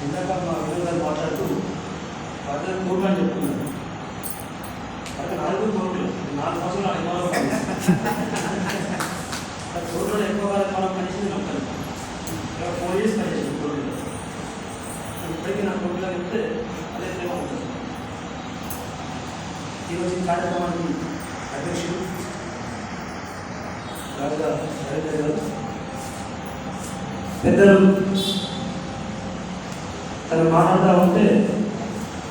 ఇందాక మా విధంగా మాట్లాడుతూ వాళ్ళ కోర్టు అని చెప్తున్నారు. అయితే 4 కోర్టులు 4 సంవత్సరాలు కోర్టులో ఎక్కువ కాలం పనిచేసింది నమ్మకం. 4 years పనిచేసింది కోర్టులో. ఇప్పటికీ నా కోర్టులో చెప్తే అదే ప్రేమ ఉంటుంది. ఈరోజు ఈ కార్యక్రమానికి అధ్యక్షుడు రాజా రవీంద్ర గారు, పెద్దలు తను మాట్లాడుతూ ఉంటే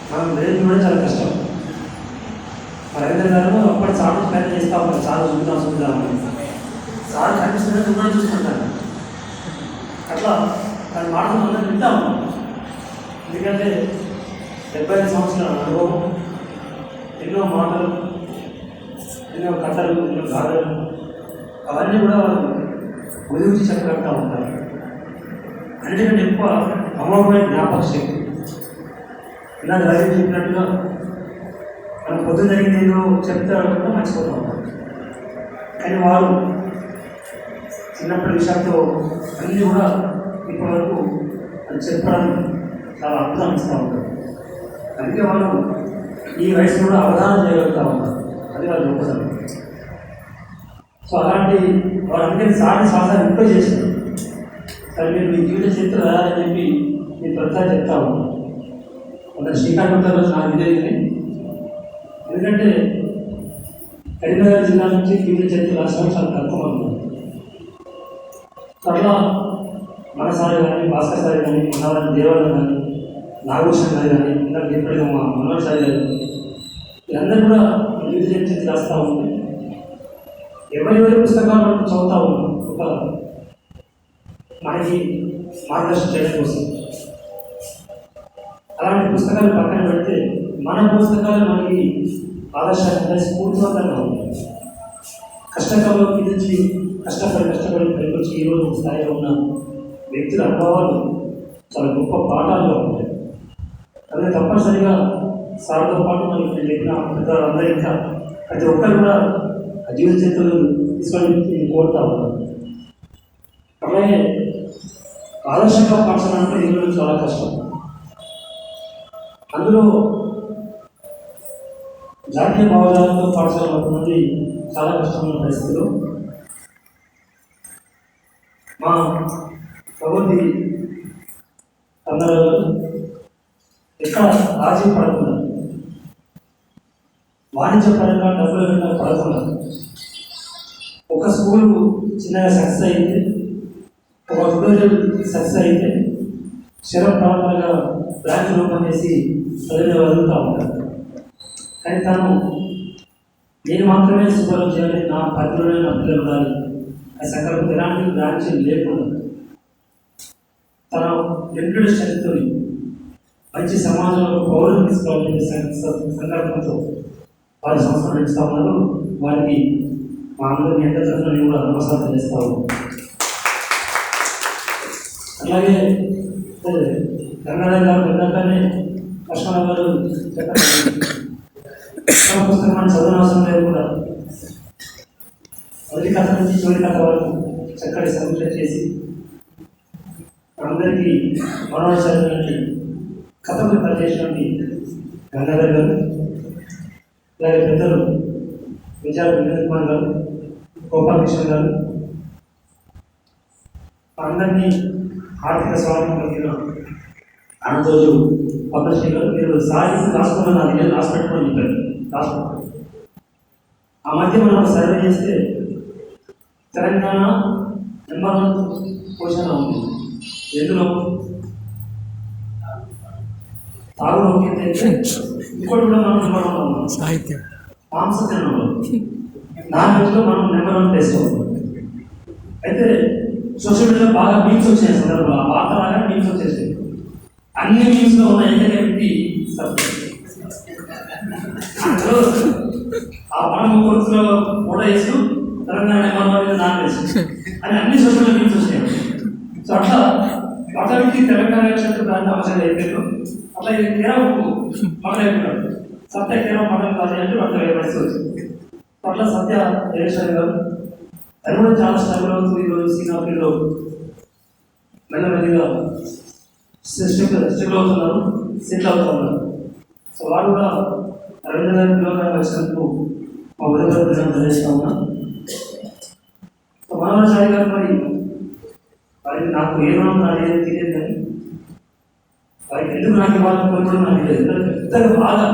మనం లేదు కూడా చాలా కష్టం. రవీంద్ర గారు అప్పటి సార్ ప్రయత్నం చేస్తూ ఉంటారు, సార్ చూద్దామని. సార్ కనిపిస్తున్నట్టు కూడా చూసుకుంటాను. అట్లా తన మాటలు అందరూ వింటా ఉన్నాం. ఎందుకంటే 75 సంవత్సరాల అనుభవం, ఎన్నో మాటలు, ఎన్నో కథలు, ఎన్నో గాథలు, అవన్నీ కూడా వాళ్ళు గురించి చెప్పగలుగుతూ ఉంటారు. అన్నిటికంటే ఎక్కువ అమోఘమైన జ్ఞాపక శక్తి. ఇలా రవి చెప్పినట్టుగా మనం పొద్దున జరిగింది ఏదో చెప్తారు మర్చిపోతూ ఉంటాం. కానీ వారు చిన్నప్పటి విషయాలతో అన్నీ కూడా ఇప్పటివరకు అది చెప్పడం చాలా అద్భుతం ఇస్తూ ఉంటారు. అందుకే వాళ్ళు ఈ వయసు కూడా అవగాహన చేయగలుగుతూ ఉంటారు. అది వాళ్ళ గొప్పతనం. సో అలాంటి వారు అందుకని సాటి శ్వాసాన్ని ఇంప్రూవ్ చేశారు. సరే మీరు మీ జీవిత చరిత్ర రాయాలని చెప్పి మీరు ప్రతిసారి చెప్తా ఉంటారు. కొందరు శ్రీకాకుళం రోజు నాకు తెలియదు. ఎందుకంటే కరీంనగర్ జిల్లా నుంచి జీవిత చరిత్ర రాసడం చాలా తక్కువ ఉంది. అట్లా మన సారి కానీ, భాస్కర్ సారి కానీ, మన దేవాలయం కానీ, నాగభూషణ్ గారు కానీ, ఇందాక చెప్పిన మా మనోహర్ సారి గారు, వీళ్ళందరూ కూడా జీవిత చరిత్ర రాస్తూ ఉంటారు. ఎవరి పుస్తకాలు మనం చదువుతూ ఉన్నాం ఒక మనకి మార్గదర్శనం చేయడం కోసం. అలాంటి పుస్తకాలు పక్కన పెడితే మన పుస్తకాలు మనకి ఆదర్శంగా స్ఫూర్తివంతంగా ఉంటాయి. కష్టకాలంలో నుంచి కష్టపడి పైకొచ్చి ఈరోజు స్థాయిలో ఉన్న వ్యక్తుల అనుభవాలు చాలా గొప్ప పాఠాలుగా ఉంటాయి. అదే తప్పనిసరిగా సార్తో పాటు మనకి నేను చెప్పిన పెద్దలందరూ ఇంకా ప్రతి ఒక్కరు కూడా ఆ జీవిత చరిత్రలు తీసుకొని కోరుతా ఉన్నారు. అలాగే ఆదర్శంగా పాఠశాల అంటే ఈరోజు చాలా కష్టం. అందులో జాతీయ భావజాలతో పాఠశాల కొంతమంది చాలా కష్టమైన పరిస్థితులు. మా ప్రబోధి అందరూ ఎక్కడ రాజీ పడకుండా, వాణిజ్యపరంగా డబ్బులు కన్నా పడకుండా, ఒక స్కూల్ చిన్నగా సక్సెస్ అయితే, ఒక ట్యూటోరియల్ సక్సెస్ అయితే శరపరంగా బ్రాంచ్ ఓపెన్ చేసి చదివిన వదులుతూ ఉంటారు. కానీ తను నేను మాత్రమే సూపర్వైజ్ చేయాలి, నా పరిధిలోనే నా పిల్లలు ఉండాలి ఆ సంకల్పం ఎలాంటి బ్రాంచ్ లేకుండా తన ఎంటుడి శక్తిని మంచి సమాజంలో పౌరులు తీసుకోవాలనే సంకల్పంతో వారి సంస్థ నడుస్తూ ఉన్నారు. వారికి మా అందరినీ ఎంత తరఫున కూడా నమస్కారం చేస్తూ ఉన్నాం. అలాగే గంగాధర్ గారు పెద్దగానే లక్ష్మణ గారు పుస్తకం చదువు అవసరం లేదు కూడా మొదటి కథ నుంచి చివరి కథ వరకు చక్కటి సమీక్ష చేసి అందరికీ మనోహరమైనటువంటి కథలు పరిచేసినటువంటి గంగాధర్ గారు, అలాగే పెద్దలు విజయ్ కుమార్ గారు, గోపాలకృష్ణ గారు, అందరినీ ఆర్థిక స్వాతంత్రం కలిగిన అనంతరోజు పద్మశ్రీ గారు, మీరు సాధించి రాసుకున్న అది రాసి పెట్టుకొని చెప్పారు. రాసుకుంటారు. ఆ మధ్య మనం సర్వే చేస్తే తెలంగాణ నెంబర్ 1 పొజిషన్లో ఉంది. ఎందులో తాగులో అయితే ఇంకోటి కూడా మనం నెంబర్ 1 ఉన్నాం. సాహిత్యం మాంసజనంలో దానిలో మనం నెంబర్ 1 ప్లేస్లో ఉన్నాం. అయితే సోషల్ మీడియాలో బాగా మీమ్స్ వచ్చాయి సందర్భంలో, ఆ వార్త లాగా మీమ్స్ వచ్చేసాయి. అన్ని మీమ్స్లో ఉన్న ఏకైక వ్యక్తి ఆ పడమ కొడుకులో ఫోటో వేస్తూ తెలంగాణ నెంబర్ నాన్ వేసు అని అన్ని సోషల్ మీమ్స్ వచ్చాయి. సో అట్లా అతనికి తెలంగాణ దాన్ని అవసరం అయిపోయారు. అట్లా ఇది తీరా మొదలైపోయాడు. సత్య తీరా మొదలు కాదు అంటే అట్లా పరిస్థితి వచ్చింది. అట్లా సత్య జగేశ్వరి గారు అది కూడా చాలా స్ట్రగుల్ అవుతుంది. ఈరోజు సీనాపల్లిలో మెల్లమెల్లిగా స్టెబుల్ అవుతున్నారు, సెటిల్ అవుతున్నారు. సో వారు కూడా రవీంద్ర గారి పిల్లలు వచ్చినందుకు మా ఉదయం ప్రజలు తెలియజేస్తా ఉన్నా. సో మనోహర్ సాయి గారు వారికి నాకు ఏ రుణం అనేది తెలియదు, కానీ వారికి ఎందుకు నాకు ఇవ్వాలని కోరుకోవడం నాకు తెలియదు. పెద్దగా బాగా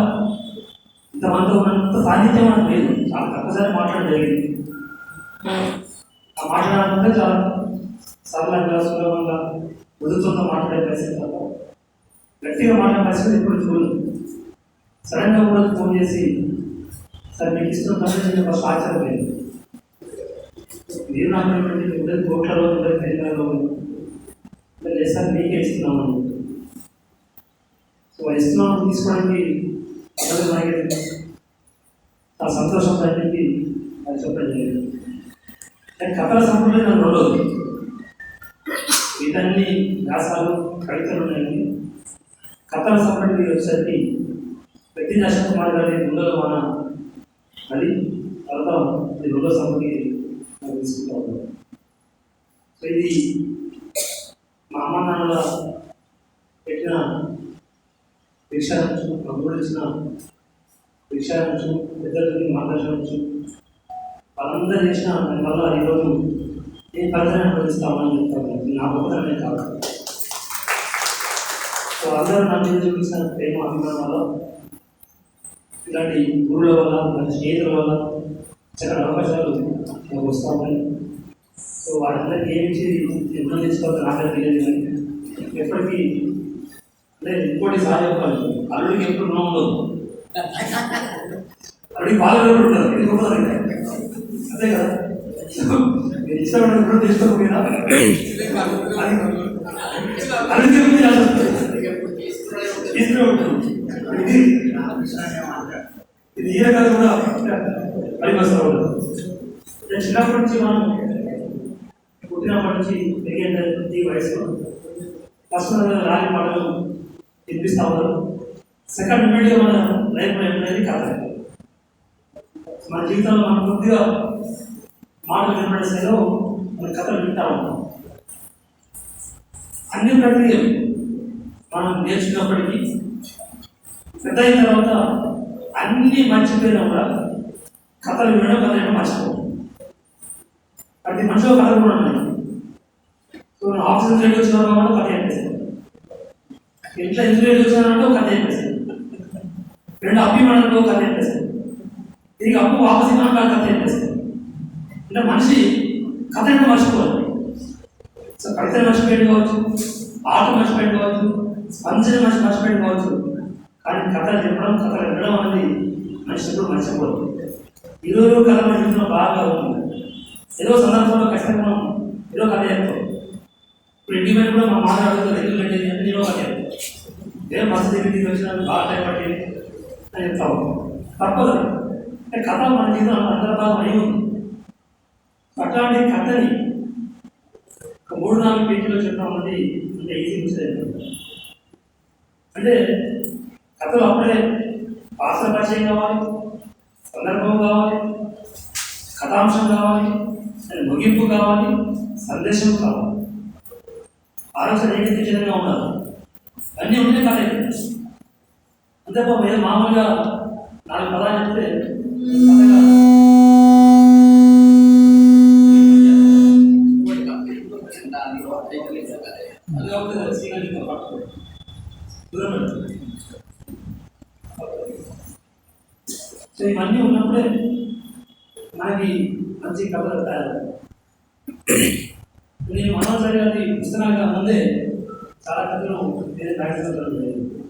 ఇంతమంది ఉన్నంత సాహిత్యం నాకు లేదు. చాలా తక్కువసారి మాట్లాడడం జరిగింది. ఆ మాట్లాడాలంటే చాలా సరళంగా సులభంగా మృదుత్వంతో మాట్లాడే పరిస్థితి తప్ప గట్టిగా మాట్లాడే పరిస్థితి ఇప్పుడు చూడలేదు. సడన్గా కూడా ఫోన్ చేసి సార్ మీకు ఇస్తున్న నేను ఫస్ట్ ఆశ్చర్యం లేదు. మీరు నాకు ఉండేది కోట్లలో ఉండేది తెలంగాణలో లేదు సార్ మీకే ఇస్తున్నామని. సో ఇస్తున్నామని తీసుకోవడానికి అసలు మనకి ఆ సంతోషం అనేది అది చెప్పడం జరిగింది. కానీ కథల సంప్రదాయం నాకు రెండోది, ఇదన్నీ వ్యాసాలు కవితలు ఉన్నాయండి. కథల సంప్రదాయం వచ్చేసరికి ప్రతి అశోక్ కుమార్ గారి రెండో మన అది తర్వాత ఇది రెండో సంపత్తి తీసుకుంటా ఉన్నాం. సో ఇది మా అమ్మ నాన్నల పెట్టిన భిక్ష అనొచ్చు, మా గురుడు ఇచ్చిన భిక్ష అనొచ్చు, పెద్దలకి మార్గదర్శనం, వాళ్ళందరూ చేసిన దానివల్ల ఈరోజు నేను ఫలితాన్ని అనుభవిస్తామని చెప్తాను. నా గొప్పతనమే కాదు. సో అందరూ నా మీద చూపించిన ప్రేమ అభిమానం వల్ల, ఇలాంటి గురువుల వల్ల, ఇలాంటి స్నేహితుల వల్ల చాలా అవకాశాలు నాకు వస్తామని. సో వాళ్ళందరికీ ఏమిచ్చి ఎన్నో తీసుకోవాలి నాకే తెలియదు, కానీ ఎప్పటికీ అంటే ఇంకోటి సార్ చెప్పాలి, అల్లుడికి ఎప్పుడు రుణం ఉండదు, అల్లుడికి బాగా ఉంటారు. ఇది గొప్పది అంతే కదా. మీరు ఇష్టపడిన కూడా తీసుకోకపోయినా అల్లుడికి తీసుకునే ఉంటుంది. ఇది ఈ రకాలు కూడా పనికొస్తూ ఉంటుంది. చిన్నప్పటి నుంచి మనం పుట్టినప్పటి నుంచి పెరిగే ఈ వయసులో ఫస్ట్ రాని పాటలు వినిపిస్తూ ఉన్నారు. సెకండ్ ఇమ్మీడియట్గా మన లైఫ్లో ఏమైనా కథ. మన జీవితంలో మనం కొద్దిగా మాటలు వినపడే స్థాయిలో మన కథలు వింటూ ఉంటాం. అన్ని ప్రక్రియలు మనం నేర్చుకున్నప్పటికీ పెద్ద అయిన తర్వాత అన్నీ మర్చిపోయినా కూడా కథలు వినడం కథలు మర్చిపోవు. ప్రతి మనిషిలో కథలు కూడా ఉన్నాయి. సో ఆఫీస్ రేడియో వచ్చిన కాబట్టి కథ చెప్పేసాను, ఇంట్లో ఎందుకు రేడియో వచ్చినానంటే కథ చెప్పేసాను, రెండు అభిమానంలో కథ చెప్పేసాను, తిరిగి అప్పు వాపస్ ఇవ్వడం కథ చెప్పేసాను. అంటే మనిషి కథ అంటే మర్చిపోవాలి. సో కవితలు మర్చిపోయి కావచ్చు, ఆట మర్చిపోయి కావచ్చు, స్పందన మర్చిపోయి కావచ్చు, కానీ కథలు చెప్పడం కథలు వినడం అనేది మనిషి ఎప్పుడు మర్చిపోదు. ఈరోజు కథ మన జీవితంలో బాగా ఉంటుంది. ఏదో సందర్భంలో కష్టంగా మనం ఏదో కథ చెప్తాం. ఇప్పుడు ఇంటి మీద కూడా మా మాట్లాడుతుంది ఎందుకు పెట్టేది అంటే నేను కథ చెప్తాను. ఏదో పరిస్థితి ఇంటికి వచ్చిన బాగా టైం పట్టి అని చెప్తాము. తప్పదు. అంటే కథ మన జీవితంలో అందరి భాగం అయి ఉంది. అట్లాంటి కథని 3-4 పేజీలో చెప్పడం అనేది అంత ఈజీ విషయం. అంటే కథలు అప్పుడే పాత్ర పరిచయం కావాలి, సందర్భం కావాలి, కథాంశం కావాలి, ముగింపు కావాలి, సందేశం కావాలి, ఆలోచన ఏకీకృతంగా ఉండాలి. అన్నీ ఉంటే కథ అయిపోయింది. అంతే మీద మామూలుగా 4 పదాలు చెప్తే కథగా సో ఇవన్నీ ఉన్నప్పుడే మనకి మంచి కథలు తయారు. నేను మనోహర్ గారి పుస్తకానికి ముందే చాలా కథలు నేను ప్రయత్నించడం జరిగింది.